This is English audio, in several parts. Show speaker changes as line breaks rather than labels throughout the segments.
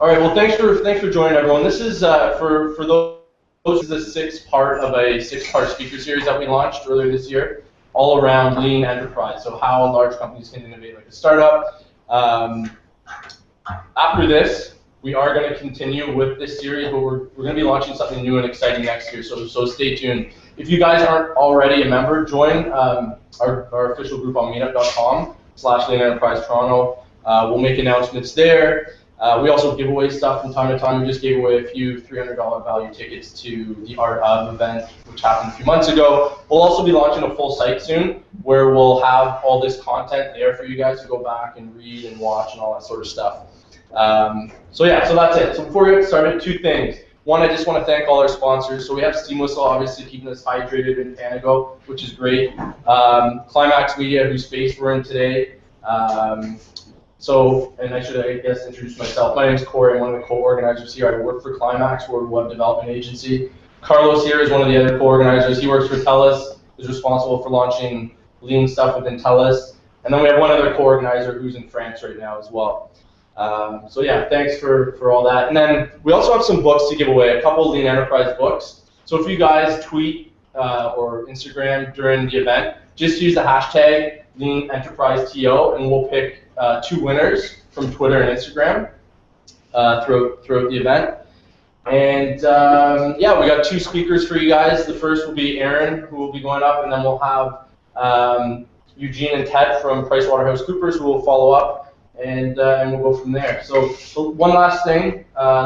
All right. Well, thanks for joining, everyone. This is for those. This is the sixth part of a six-part speaker series that we launched earlier this year, all around lean enterprise. So how large companies can innovate like a startup. After this, we are going to continue with this series, but we're going to be launching something new and exciting next year. So stay tuned. If you guys aren't already a member, join our official group on meetup.com/LeanEnterpriseToronto. We'll make announcements there. We also give away stuff from time to time. We just gave away a few $300 value tickets to the Art of event, which happened a few months ago. We'll also be launching a full site soon, where we'll have all this content there for you guys to go back and read and watch and all that sort of stuff. So that's it. So before we get started, two things. One, I just want to thank all our sponsors. So we have Seamless, obviously keeping us hydrated in Panago, which is great. Climax Media, whose space we're in today. And I should, introduce myself. My name is Corey. I'm one of the co-organizers here. I work for Climax. We're a web development agency. Carlos here is one of the other co-organizers. He works for TELUS, is responsible for launching lean stuff within TELUS. And then we have one other co-organizer who's in France right now as well. Thanks for all that. And then we also have some books to give away, a couple of Lean Enterprise books. So if you guys tweet or Instagram during the event, just use the hashtag LeanEnterpriseTO, and we'll pick 2 winners from Twitter and Instagram throughout the event. And we got 2 speakers for you guys. The first will be Aaron, who will be going up, and then we'll have Eugene and Ted from PricewaterhouseCoopers, who will follow up, and we'll go from there. So one last thing,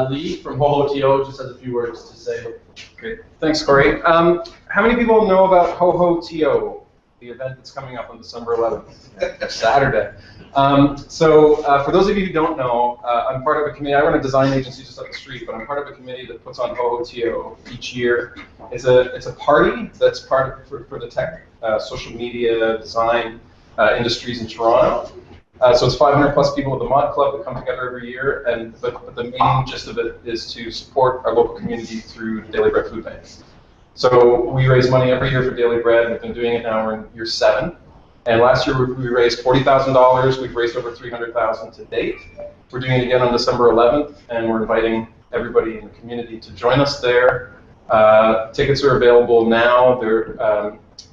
Lee from HoHoTO just has a few words to say.
Great. Thanks, Corey. How many people know about HoHoTO, the event that's coming up on December 11th, Saturday? For those of you who don't know, I'm part of a committee. I run a design agency just up the street, but I'm part of a committee that puts on HoHoTO each year. It's a party that's part for the tech, social media, design industries in Toronto. So it's 500 plus people with the Mod Club that come together every year, but the main gist of it is to support our local community through the Daily Bread Food Bank. So we raise money every year for Daily Bread. We've been doing it now. We're in year 7. And last year we raised $40,000. We've raised over $300,000 to date. We're doing it again on December 11th, and we're inviting everybody in the community to join us there. Tickets are available now.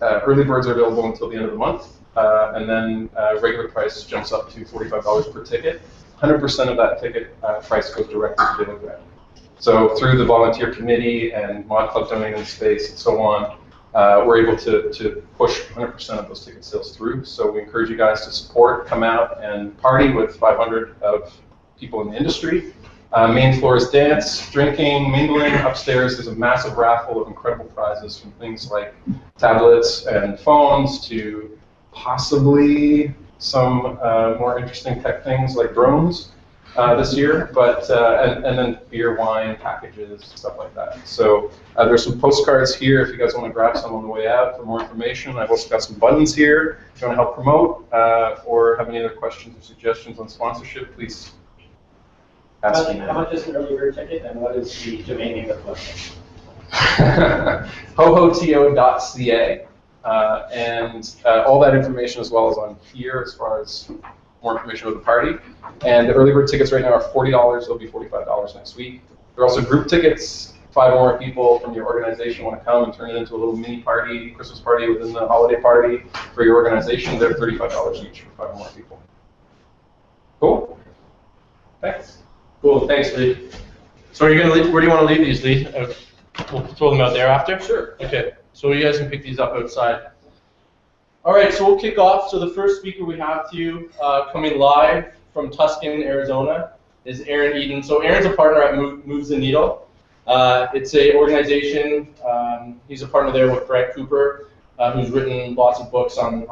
Early birds are available until the end of the month, and then regular price jumps up to $45 per ticket. 100% of that ticket price goes directly to Daily Bread. So through the volunteer committee and Mod Club donating space and so on, we're able to push 100% of those ticket sales through. So we encourage you guys to support, come out and party with 500 of people in the industry. Main floor is dance, drinking, mingling. Upstairs there's a massive raffle of incredible prizes, from things like tablets and phones to possibly some more interesting tech things like drones this year, but and then beer, wine, packages, stuff like that. So there's some postcards here if you guys want to grab some on the way out for more information. I've also got some buttons here if you want to help promote or have any other questions or suggestions on sponsorship, please ask me.
How much is an early bird ticket, and what is the domain name of the website?
HoHoTO.ca, and all that information as well is on here as far as more information about the party. And the early bird tickets right now are $40. They'll be $45 next week. There are also group tickets. 5 or more people from your organization want to come and turn it into a little mini party, Christmas party within the holiday party for your organization. They're $35 each for 5 or more people. Cool? Thanks.
Cool. Thanks, Lee. So are you gonna leave? Where do you want to leave these, Lee? We'll throw them out there after.
Sure.
Okay. So you guys can pick these up outside. All right, so we'll kick off. So the first speaker we have to you, coming live from Tucson, Arizona, is Aaron Eden. So Aaron's a partner at Moves the Needle. It's an organization. He's a partner there with Brett Cooper, who's written lots of books on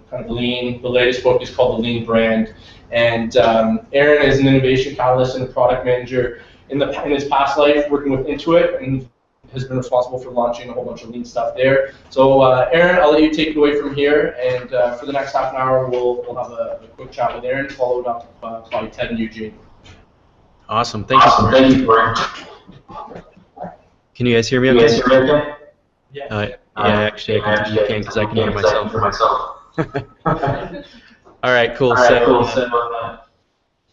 kind of lean. The latest book is called The Lean Brand. And Aaron is an innovation catalyst and a product manager in his past life, working with Intuit, and has been responsible for launching a whole bunch of lean stuff there. So Aaron, I'll let you take it away from here, and for the next half an hour, we'll have a quick chat with Aaron, followed up by Ted and Eugene.
Awesome, thank you, Corey. Can you guys hear me okay? Yeah. Actually, I can because I can hear myself. All right, cool. So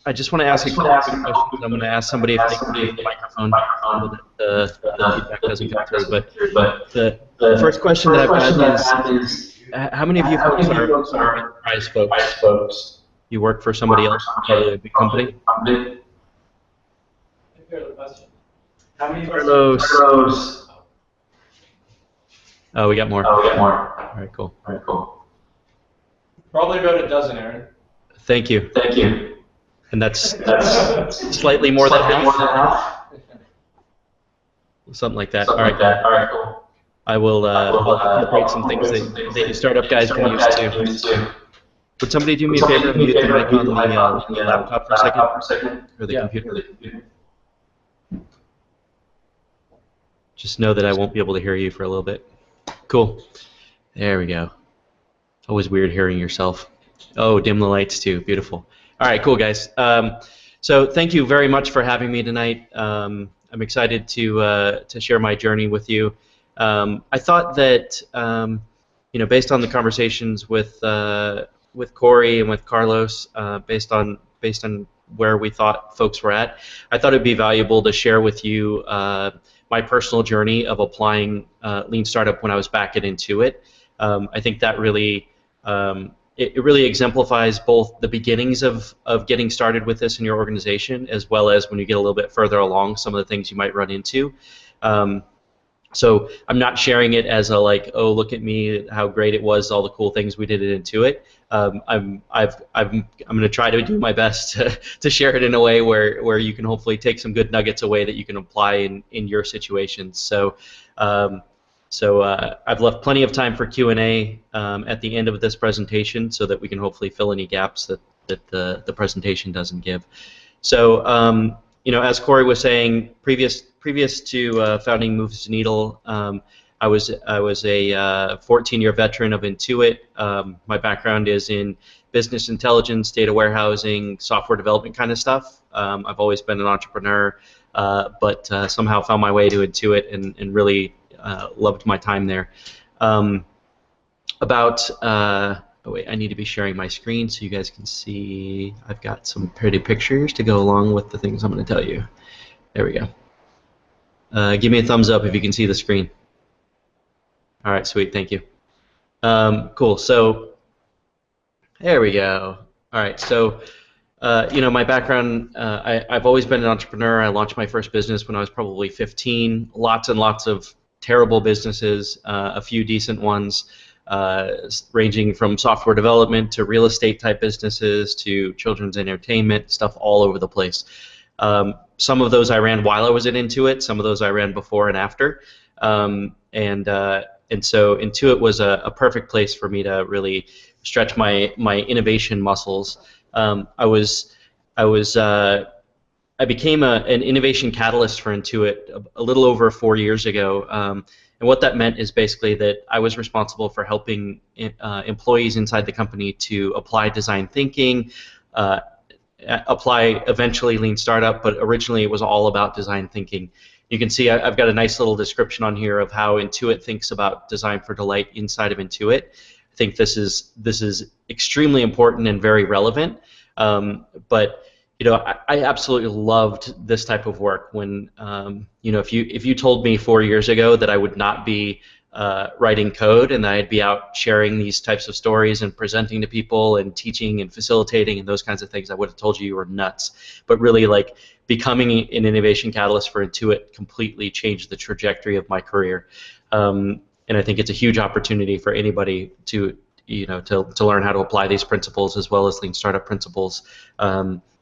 I just want to ask a couple of quick questions. I'm going to ask somebody if they can use the microphone so that the feedback doesn't come through. But the first question that I've had is, how many of you folks are enterprise folks? You work for somebody else, probably a big company?
How many
Carlos. Oh, we got more. All right, cool.
Probably about a dozen, Aaron.
Thank you. And that's slightly more than half? Something like that. All right, cool. I will I'll incorporate some things that you startup guys can use too. Would somebody do me a favor and mute the mic on the laptop for a second? Or the computer? Just know that I won't be able to hear you for a little bit. Cool. There we go. Always weird hearing yourself. Oh, dim the lights too. Beautiful. All right, cool, guys. So thank you very much for having me tonight. I'm excited to share my journey with you. I thought that based on the conversations with Corey and with Carlos, based on where we thought folks were at, I thought it'd be valuable to share with you my personal journey of applying Lean Startup when I was back at Intuit. I think that really it really exemplifies both the beginnings of getting started with this in your organization, as well as when you get a little bit further along, some of the things you might run into. So I'm not sharing it as a like, oh, look at me, how great it was, all the cool things we did at Intuit. I'm going to try to do my best to share it in a way where you can hopefully take some good nuggets away that you can apply in your situations. So I've left plenty of time for Q&A at the end of this presentation, so that we can hopefully fill any gaps that the presentation doesn't give. So as Corey was saying, previous to founding Moves the Needle, I was a 14-year veteran of Intuit. My background is in business intelligence, data warehousing, software development kind of stuff. I've always been an entrepreneur, but somehow found my way to Intuit and really loved my time there. Oh wait, I need to be sharing my screen so you guys can see. I've got some pretty pictures to go along with the things I'm going to tell you. There we go. Give me a thumbs up if you can see the screen. All right, sweet, thank you. Cool, so there we go. All right, so my background, I've always been an entrepreneur. I launched my first business when I was probably 15. Lots and lots of terrible businesses, a few decent ones, ranging from software development to real estate type businesses to children's entertainment, stuff all over the place. Some of those I ran while I was at Intuit, some of those I ran before and after. And so Intuit was a perfect place for me to really stretch my innovation muscles. I became an innovation catalyst for Intuit a little over 4 years ago. And what that meant is basically that I was responsible for helping employees inside the company to apply design thinking, apply eventually Lean Startup, but originally it was all about design thinking. You can see I've got a nice little description on here of how Intuit thinks about design for delight inside of Intuit. I think this is extremely important and very relevant. But I absolutely loved this type of work. When if you told me 4 years ago that I would not be writing code and that I'd be out sharing these types of stories and presenting to people and teaching and facilitating and those kinds of things, I would have told you were nuts. But really, like, becoming an innovation catalyst for Intuit completely changed the trajectory of my career. And I think it's a huge opportunity for anybody to learn how to apply these principles as well as Lean Startup principles.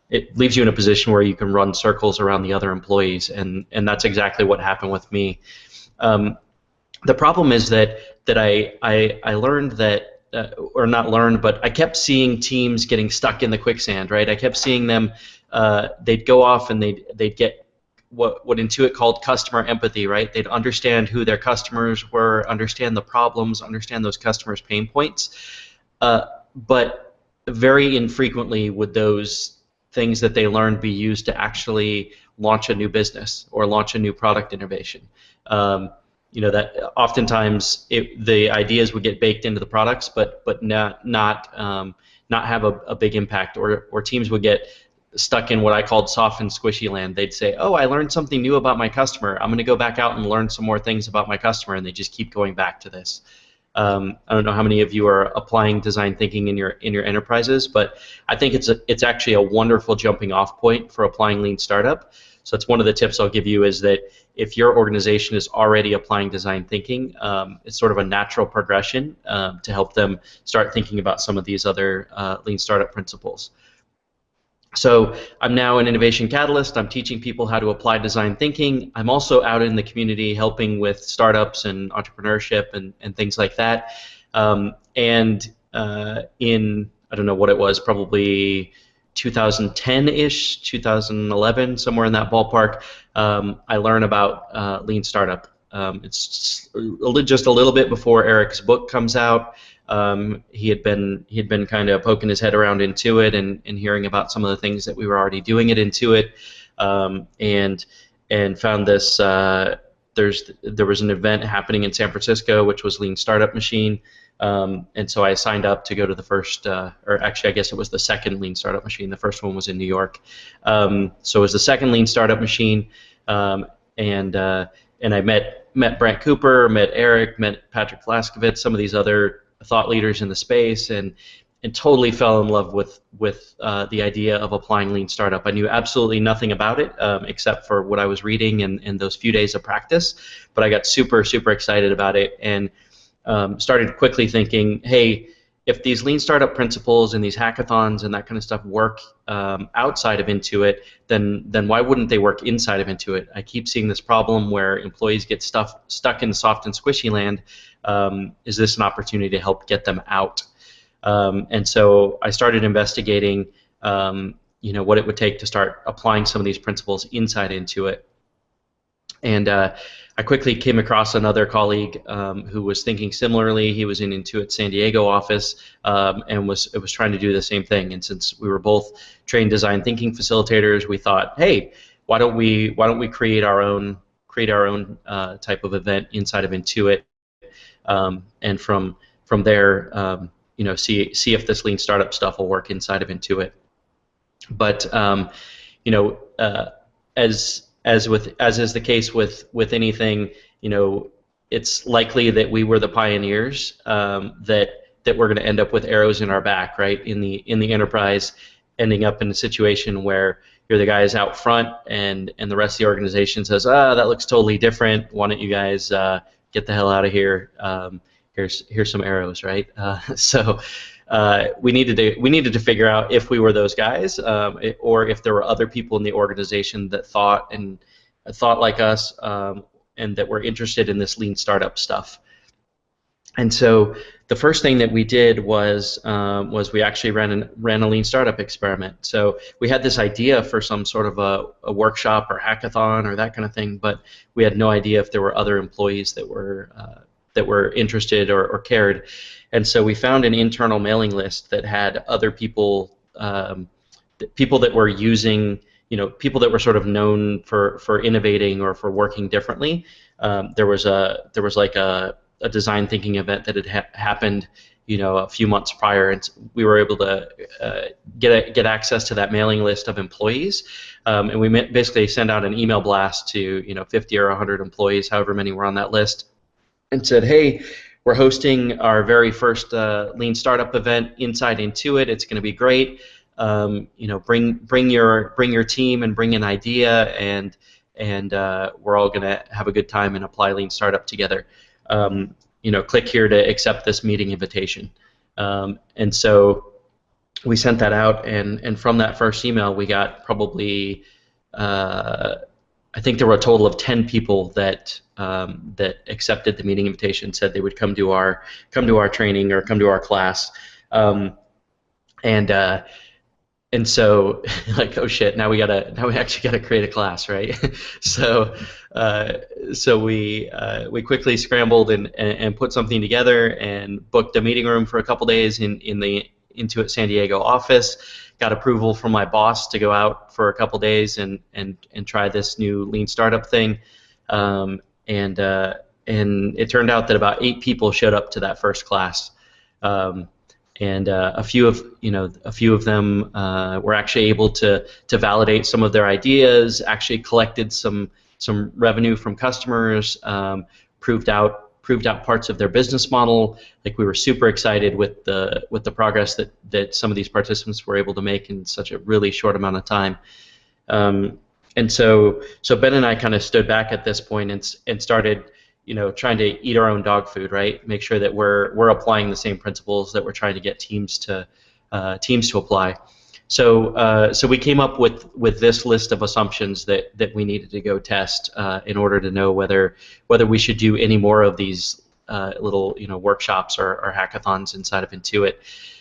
It leaves you in a position where you can run circles around the other employees, and that's exactly what happened with me. The problem is that I learned that, or not learned, but I kept seeing teams getting stuck in the quicksand, right? I kept seeing them, they'd go off and they'd get what Intuit called customer empathy, right? They'd understand who their customers were, understand the problems, understand those customers' pain points, but very infrequently would those things that they learned be used to actually launch a new business or launch a new product innovation. That oftentimes the ideas would get baked into the products, but not have a big impact, or teams would get stuck in what I called soft and squishy land. They'd say, oh, I learned something new about my customer. I'm going to go back out and learn some more things about my customer, and they just keep going back to this. I don't know how many of you are applying design thinking in your enterprises, but I think it's actually a wonderful jumping off point for applying Lean Startup. So it's one of the tips I'll give you, is that if your organization is already applying design thinking, it's sort of a natural progression to help them start thinking about some of these other Lean Startup principles. So I'm now an innovation catalyst. I'm teaching people how to apply design thinking. I'm also out in the community helping with startups and entrepreneurship and things like that. In, I don't know what it was, probably 2010-ish, 2011, somewhere in that ballpark, I learned about Lean Startup. It's just a little bit before Eric's book comes out. He had been kind of poking his head around Intuit and hearing about some of the things that we were already doing at Intuit, and found this. There was an event happening in San Francisco, which was Lean Startup Machine, and so I signed up to go to the first, or actually I guess it was the second Lean Startup Machine. The first one was in New York, so it was the second Lean Startup Machine, and I met Brent Cooper, met Eric, met Patrick Vlaskovitz, some of these other thought leaders in the space, and totally fell in love with the idea of applying Lean Startup. I knew absolutely nothing about it except for what I was reading and those few days of practice, but I got super excited about it, and started quickly thinking, hey, if these Lean Startup principles and these hackathons and that kind of stuff work outside of Intuit, then why wouldn't they work inside of Intuit? I keep seeing this problem where employees get stuck in soft and squishy land. Is this an opportunity to help get them out? And so I started investigating, what it would take to start applying some of these principles inside Intuit. And I quickly came across another colleague who was thinking similarly. He was in Intuit San Diego office and was trying to do the same thing. And since we were both trained design thinking facilitators, we thought, hey, why don't we create our own type of event inside of Intuit, and from there, see if this Lean Startup stuff will work inside of Intuit. But as is the case with anything, it's likely that we were the pioneers, that we're going to end up with arrows in our back, right? In the enterprise, ending up in a situation where you're the guys out front, and the rest of the organization says, that looks totally different. Why don't you guys get the hell out of here? Here's some arrows, right? So we needed to figure out if we were those guys, or if there were other people in the organization that thought like us, and that were interested in this Lean Startup stuff. And so the first thing that we did was we actually ran a Lean Startup experiment. So we had this idea for some sort of a workshop or hackathon or that kind of thing, but we had no idea if there were other employees that were interested or cared. And so we found an internal mailing list that had other people, people that were using, people that were sort of known for innovating or for working differently. There was like a design thinking event that had happened, a few months prior, and we were able to get access to that mailing list of employees, and we basically sent out an email blast to 50 or 100 employees, however many were on that list, and said, hey, we're hosting our very first Lean Startup event inside Intuit. It's going to be great. Bring your team and bring an idea, and we're all going to have a good time and apply Lean Startup together. Click here to accept this meeting invitation. And so we sent that out, and from that first email, we got probably I think there were a total of 10 people that accepted the meeting invitation, said they would come to our training or come to our class, and so like, oh shit, now we actually gotta create a class, right? So we quickly scrambled and put something together and booked a meeting room for a couple days in the Intuit San Diego office. Got approval from my boss to go out for a couple days and try this new Lean Startup thing, and it turned out that about 8 people showed up to that first class, a few of them were actually able to validate some of their ideas, actually collected some revenue from customers, proved out parts of their business model. Like, we were super excited with the progress that some of these participants were able to make in such a really short amount of time. And so Ben and I kind of stood back at this point and started, trying to eat our own dog food, right? Make sure that we're applying the same principles that we're trying to get teams to apply. So we came up with this list of assumptions that we needed to go test in order to know whether we should do any more of these little workshops or hackathons inside of Intuit.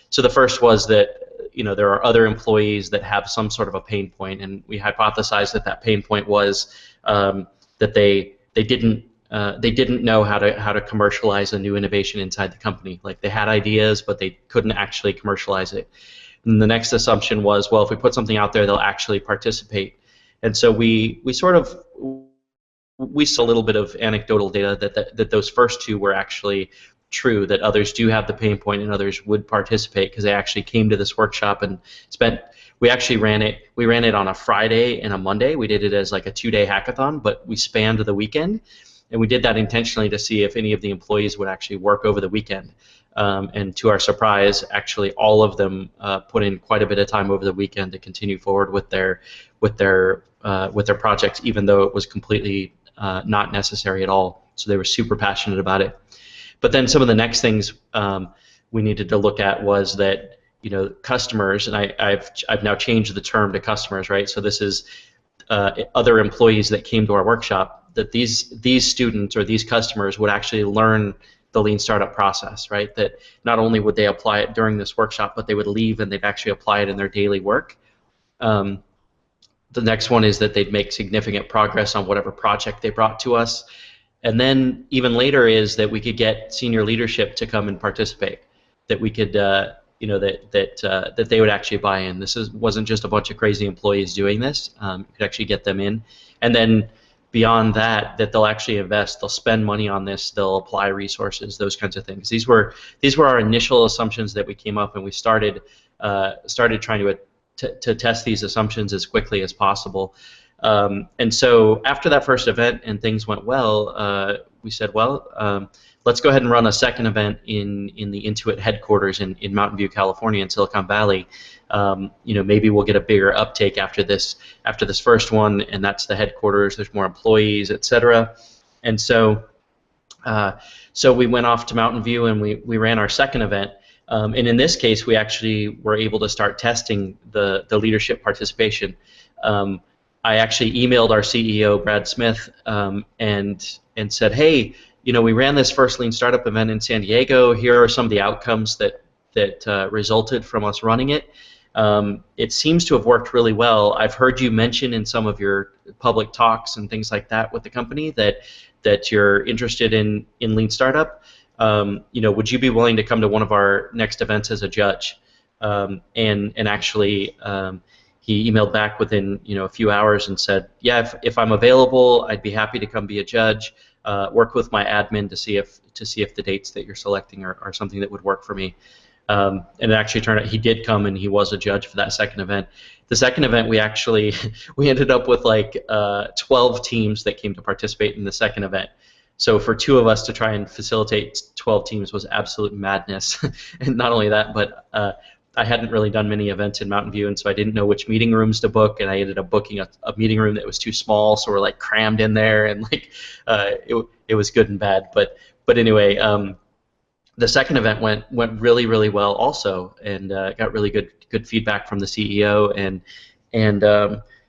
So the first was that there are other employees that have some sort of a pain point, and we hypothesized that pain point was that they didn't know how to commercialize a new innovation inside the company. Like, they had ideas, but they couldn't actually commercialize it. And the next assumption was, well, if we put something out there, they'll actually participate. And so we saw a little bit of anecdotal data that those first two were actually true, that others do have the pain point and others would participate because they actually came to this workshop and we ran it on a Friday and a Monday. We did it as like a 2-day hackathon, but we spanned the weekend, and we did that intentionally to see if any of the employees would actually work over the weekend. And to our surprise, actually all of them put in quite a bit of time over the weekend to continue forward with their projects, even though it was completely not necessary at all. So they were super passionate about it. But then some of the next things we needed to look at was that customers, and I've now changed the term to customers, right? So this is other employees that came to our workshop, that these students or these customers would actually learn the Lean Startup process, right? That not only would they apply it during this workshop, but they would leave and they'd actually apply it in their daily work. The next one is that they'd make significant progress on whatever project they brought to us. And then even later is that we could get senior leadership to come and participate, that we could, that they would actually buy in. This wasn't just a bunch of crazy employees doing this. You could actually get them in. And then beyond that they'll actually invest, they'll spend money on this, they'll apply resources, those kinds of things. These were our initial assumptions that we came up, and we started trying to test these assumptions as quickly as possible. And so after that first event and things went well, we said, well, let's go ahead and run a second event in the Intuit headquarters in Mountain View, California, in Silicon Valley. Maybe we'll get a bigger uptake after this first one, and that's the headquarters. There's more employees, etc. And so we went off to Mountain View and we ran our second event. And in this case, we actually were able to start testing the leadership participation. I actually emailed our CEO, Brad Smith, and said, hey, we ran this first Lean Startup event in San Diego. Here are some of the outcomes that resulted from us running it. It seems to have worked really well. I've heard you mention in some of your public talks and things like that with the company that you're interested in Lean Startup. Would you be willing to come to one of our next events as a judge? And actually, he emailed back within a few hours and said, yeah, if I'm available, I'd be happy to come be a judge. Work with my admin to see if the dates that you're selecting are something that would work for me. And it actually turned out he did come and he was a judge for that second event. The second event, we ended up with like 12 teams that came to participate in the second event. So for two of us to try and facilitate 12 teams was absolute madness. And not only that, but I hadn't really done many events in Mountain View, and so I didn't know which meeting rooms to book, and I ended up booking a meeting room that was too small, so we're like crammed in there, and like it was good and bad. But anyway, the second event went really, really well also, and got really good feedback from the CEO, and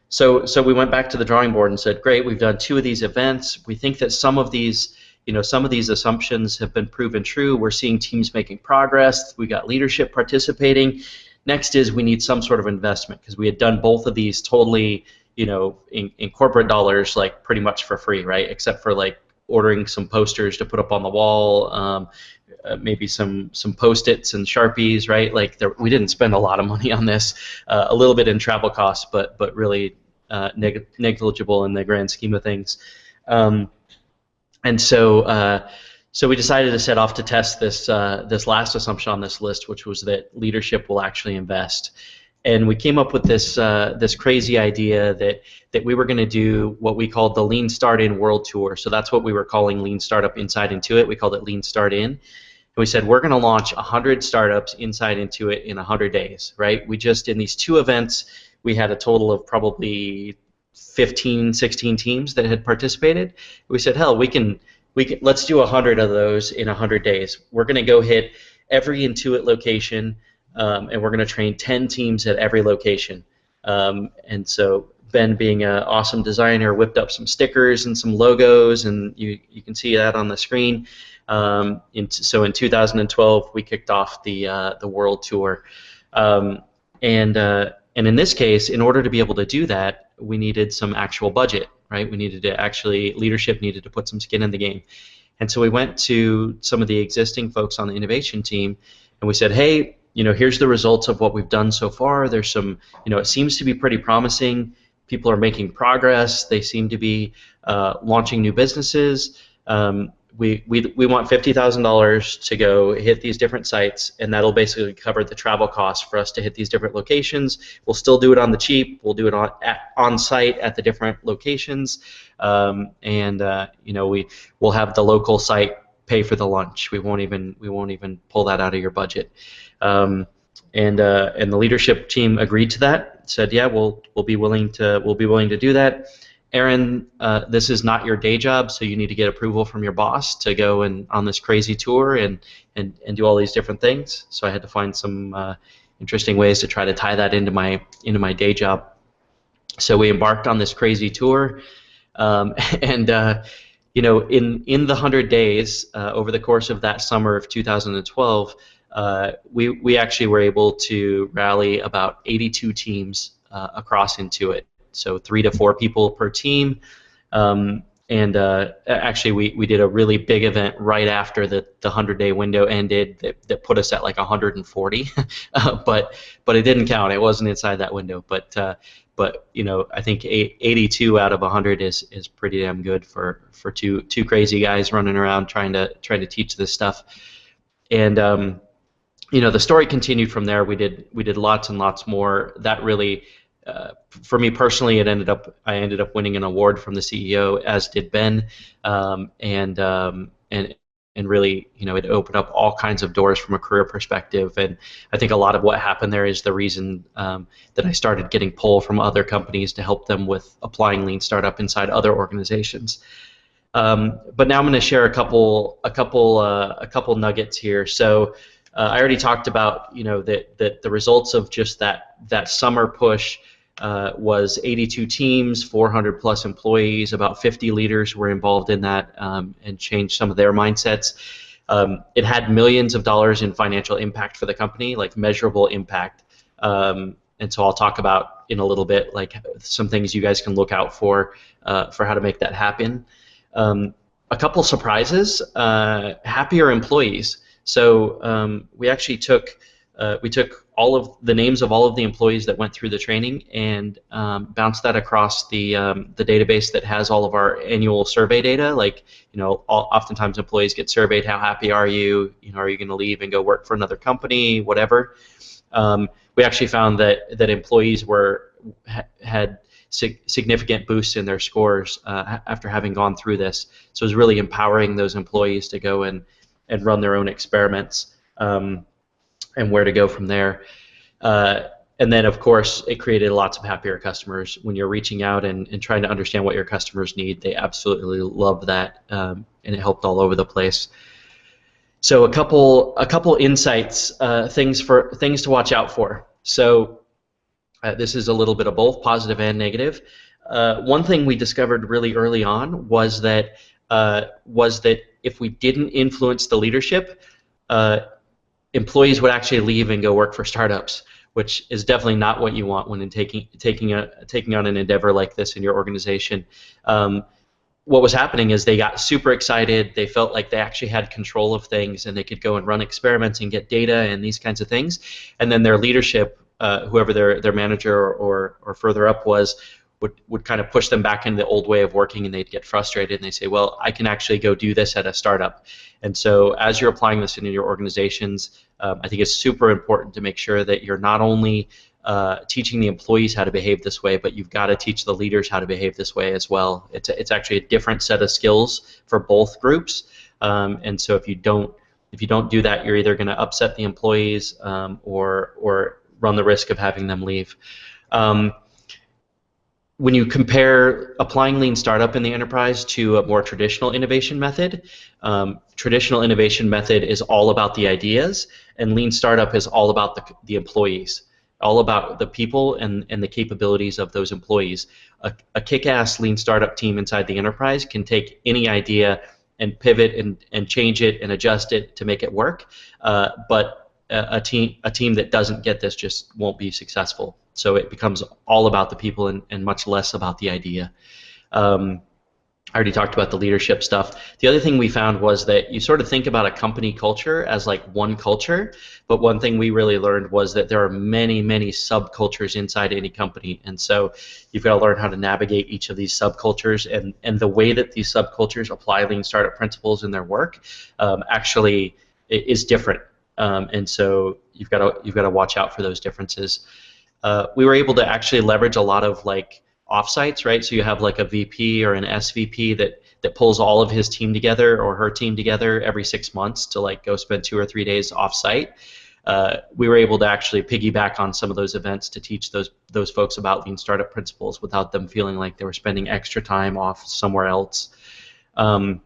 so we went back to the drawing board and said, great, we've done 2 of these events. We think that some of these assumptions have been proven true. We're seeing teams making progress. We got leadership participating. Next is we need some sort of investment, because we had done both of these totally, in corporate dollars, like pretty much for free, right? Except for like ordering some posters to put up on the wall, maybe some Post-its and Sharpies, right? Like we didn't spend a lot of money on this, a little bit in travel costs, but really negligible in the grand scheme of things. And so So we decided to set off to test this this last assumption on this list, which was that leadership will actually invest. And we came up with this this crazy idea that we were going to do what we called the Lean Start In World Tour. So that's what we were calling Lean Startup Inside Intuit. We called it Lean Start In. And we said we're going to launch 100 startups inside Intuit in 100 days, right? We just, in these 2 events, we had a total of probably 15, 16 teams that had participated. We said, hell, we can let's do 100 of those in 100 days. We're going to go hit every Intuit location, and we're going to train 10 teams at every location. And so Ben, being an awesome designer, whipped up some stickers and some logos, and you can see that on the screen. So in 2012, we kicked off the world tour. And in this case, in order to be able to do that, we needed some actual budget, right? We needed to actually, leadership needed to put some skin in the game. And so we went to some of the existing folks on the innovation team, and we said, hey, here's the results of what we've done so far. There's some, it seems to be pretty promising. People are making progress. They seem to be launching new businesses. We want $50,000 to go hit these different sites, and that'll basically cover the travel costs for us to hit these different locations. We'll still do it on the cheap. We'll do it on site at the different locations, we'll have the local site pay for the lunch. We won't even pull that out of your budget. And the leadership team agreed to that. Said, yeah, we'll be willing to do that. Aaron, this is not your day job, so you need to get approval from your boss to go on this crazy tour and do all these different things. So I had to find some interesting ways to try to tie that into my day job. So we embarked on this crazy tour, in the 100 days over the course of that summer of 2012, we actually were able to rally about 82 teams across Intuit. So 3 to 4 people per team, actually we did a really big event right after the 100-day window ended that put us at like 140, but it didn't count. It wasn't inside that window. But I think 82 out of 100 is pretty damn good for two crazy guys running around trying to teach this stuff. And the story continued from there. We did lots and lots more. That really. For me personally, I ended up winning an award from the CEO, as did Ben, and really, it opened up all kinds of doors from a career perspective. And I think a lot of what happened there is the reason that I started getting pull from other companies to help them with applying Lean Startup inside other organizations. But now I'm going to share a couple nuggets here. So I already talked about that the results of just that summer push. Was 82 teams, 400 plus employees, about 50 leaders were involved in that and changed some of their mindsets. It had millions of dollars in financial impact for the company, like measurable impact. And so I'll talk about in a little bit, like some things you guys can look out for how to make that happen. A couple surprises, happier employees. So we actually took all of the names of all of the employees that went through the training and bounced that across the database that has all of our annual survey data. Like, oftentimes employees get surveyed, how happy are you? Are you going to leave and go work for another company? Whatever. We actually found that employees had significant boosts in their scores after having gone through this. So it was really empowering those employees to go and run their own experiments. And where to go from there. And then, of course, it created lots of happier customers. When you're reaching out and trying to understand what your customers need, they absolutely love that, and it helped all over the place. So a couple insights, things to watch out for. So this is a little bit of both positive and negative. One thing we discovered really early on was that if we didn't influence the leadership, employees would actually leave and go work for startups, which is definitely not what you want when taking on an endeavor like this in your organization. What was happening is they got super excited. They felt like they actually had control of things and they could go and run experiments and get data and these kinds of things. And then their leadership, whoever their manager or further up was would kind of push them back into the old way of working, and they'd get frustrated, and they say, well, I can actually go do this at a startup. And so as you're applying this into your organizations, I think it's super important to make sure that you're not only teaching the employees how to behave this way, but you've got to teach the leaders how to behave this way as well. It's actually a different set of skills for both groups, and so if you don't do that, you're either going to upset the employees or run the risk of having them leave. When you compare applying Lean Startup in the enterprise to a more traditional innovation method, traditional innovation method is all about the ideas, and Lean Startup is all about the employees, all about the people and the capabilities of those employees. A kick-ass Lean Startup team inside the enterprise can take any idea and pivot and change it and adjust it to make it work, but a team that doesn't get this just won't be successful. So it becomes all about the people and much less about the idea. I already talked about the leadership stuff. The other thing we found was that you sort of think about a company culture as like one culture, but one thing we really learned was that there are many, many subcultures inside any company, and so you've got to learn how to navigate each of these subcultures, and the way that these subcultures apply Lean Startup principles in their work actually is different, and so you've got to watch out for those differences. We were able to actually leverage a lot of like offsites, right? So you have like a VP or an SVP that pulls all of his team together or her team together every 6 months to like go spend 2 or 3 days offsite. We were able to actually piggyback on some of those events to teach those folks about Lean Startup principles without them feeling like they were spending extra time off somewhere else. And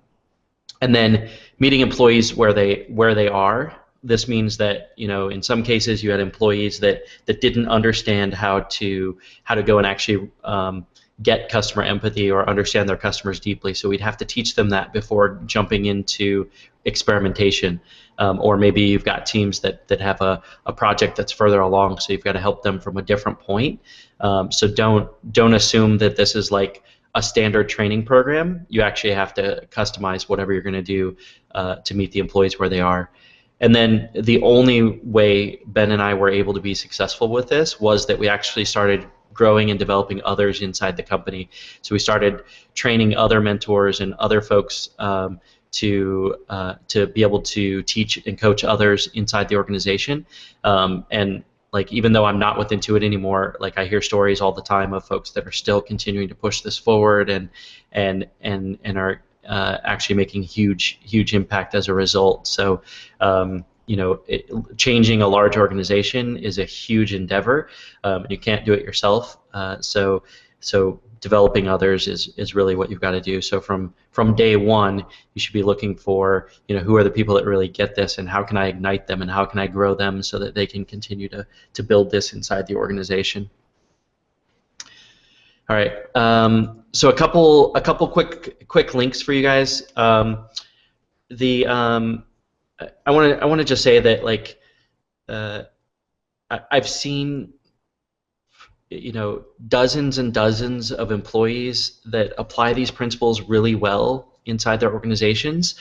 then meeting employees where they are. This means that, you know, in some cases you had employees that didn't understand how to go and actually get customer empathy or understand their customers deeply. So we'd have to teach them that before jumping into experimentation. Or maybe you've got teams that have a project that's further along, so you've got to help them from a different point. So don't assume that this is like a standard training program. You actually have to customize whatever you're going to do to meet the employees where they are. And then the only way Ben and I were able to be successful with this was that we actually started growing and developing others inside the company. So we started training other mentors and other folks to be able to teach and coach others inside the organization. And like, even though I'm not with Intuit anymore, like I hear stories all the time of folks that are still continuing to push this forward and are actually making huge impact as a result. So you know, changing a large organization is a huge endeavor. You can't do it yourself. So developing others is really what you've got to do. So from day one, you should be looking for, you know, who are the people that really get this, and how can I ignite them, and how can I grow them so that they can continue to build this inside the organization. All right. So a couple quick links for you guys. I want to just say that, like, I've seen, you know, dozens and dozens of employees that apply these principles really well inside their organizations,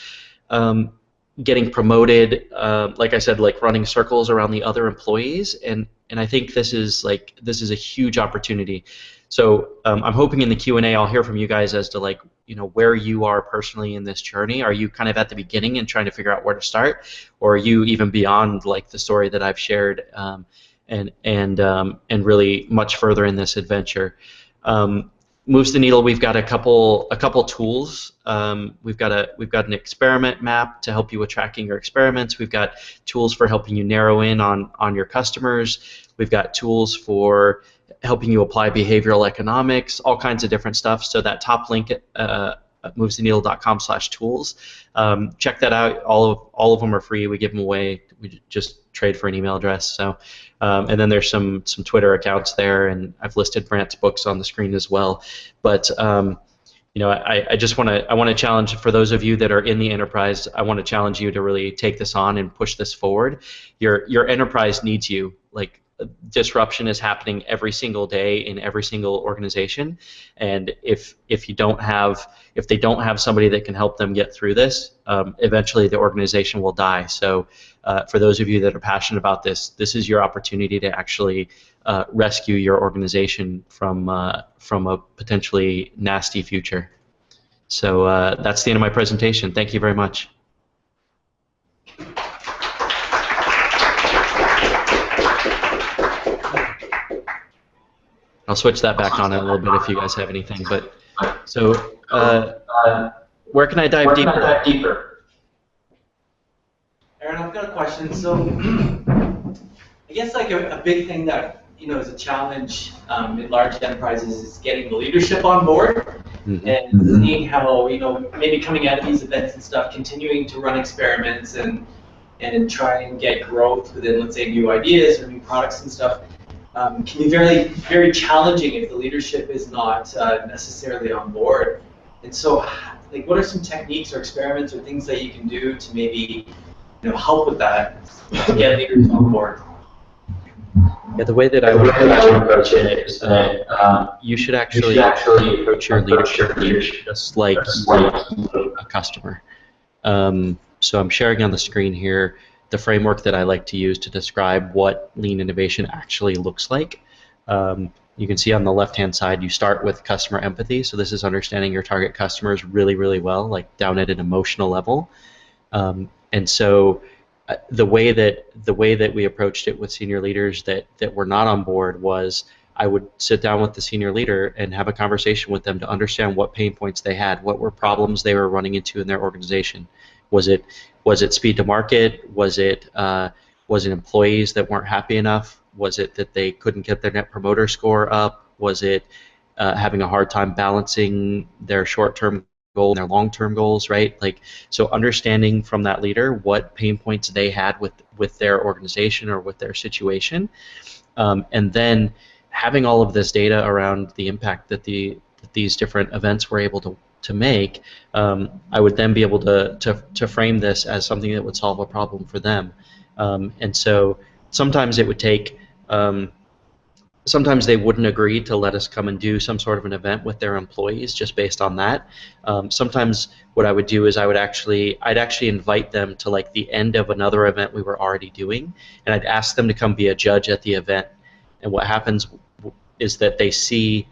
getting promoted, like I said, like running circles around the other employees, and I think this is a huge opportunity. So I'm hoping in the Q&A I'll hear from you guys as to, like, you know, where you are personally in this journey. Are you kind of at the beginning and trying to figure out where to start, or are you even beyond, like, the story that I've shared, and really much further in this adventure? Moves the needle. We've got a couple tools. We've got an experiment map to help you with tracking your experiments. We've got tools for helping you narrow in on your customers. We've got tools for helping you apply behavioral economics, all kinds of different stuff. So that top link at movestheneedle.com/tools. Check that out. All of them are free. We give them away. We just trade for an email address. So, and then there's some Twitter accounts there, and I've listed Brant's books on the screen as well. But you know, I want to challenge, for those of you that are in the enterprise, I want to challenge you to really take this on and push this forward. Your enterprise needs you. Like, disruption is happening every single day in every single organization, and if they don't have somebody that can help them get through this, eventually the organization will die. So for those of you that are passionate about this is your opportunity to actually rescue your organization from a potentially nasty future. So that's the end of my presentation. Thank you very much. I'll switch that back on in a little bit if you guys have anything. But so, where can I dive deeper?
Aaron, I've got a question. So, I guess like a big thing that is a challenge in large enterprises is getting the leadership on board, and seeing how maybe coming out of these events and stuff, continuing to run experiments and try and get growth within, let's say, new ideas or new products and stuff. Can be very, very challenging if the leadership is not necessarily on board. And so, like, what are some techniques or experiments or things that you can do to maybe, help with that, to get leaders on board?
Yeah, the way that I would approach it is that you should actually approach your leadership just like a customer. So I'm sharing on the screen here the framework that I like to use to describe what lean innovation actually looks like. You can see on the left-hand side, you start with customer empathy. So this is understanding your target customers really, really well, like down at an emotional level. And so the way that we approached it with senior leaders that were not on board was I would sit down with the senior leader and have a conversation with them to understand what pain points they had, what were problems they were running into in their organization. Was it speed to market? Was it employees that weren't happy enough? Was it that they couldn't get their net promoter score up? Was it having a hard time balancing their short-term goal and their long-term goals, right? Like, so understanding from that leader what pain points they had with their organization or with their situation, and then having all of this data around the impact that these different events were able to make, I would then be able to frame this as something that would solve a problem for them. And so sometimes it would take, sometimes they wouldn't agree to let us come and do some sort of an event with their employees just based on that. Sometimes what I would do is I'd actually invite them to like the end of another event we were already doing, and I'd ask them to come be a judge at the event. And what happens is that they see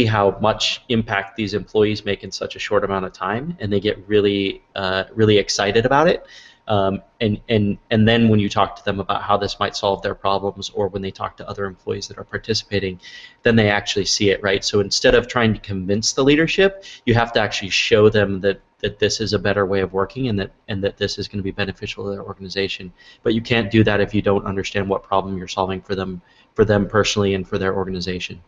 how much impact these employees make in such a short amount of time, and they get really excited about it. And then when you talk to them about how this might solve their problems, or when they talk to other employees that are participating, then they actually see it, right? So instead of trying to convince the leadership, you have to actually show them that this is a better way of working, and that this is going to be beneficial to their organization. But you can't do that if you don't understand what problem you're solving for them personally and for their organization.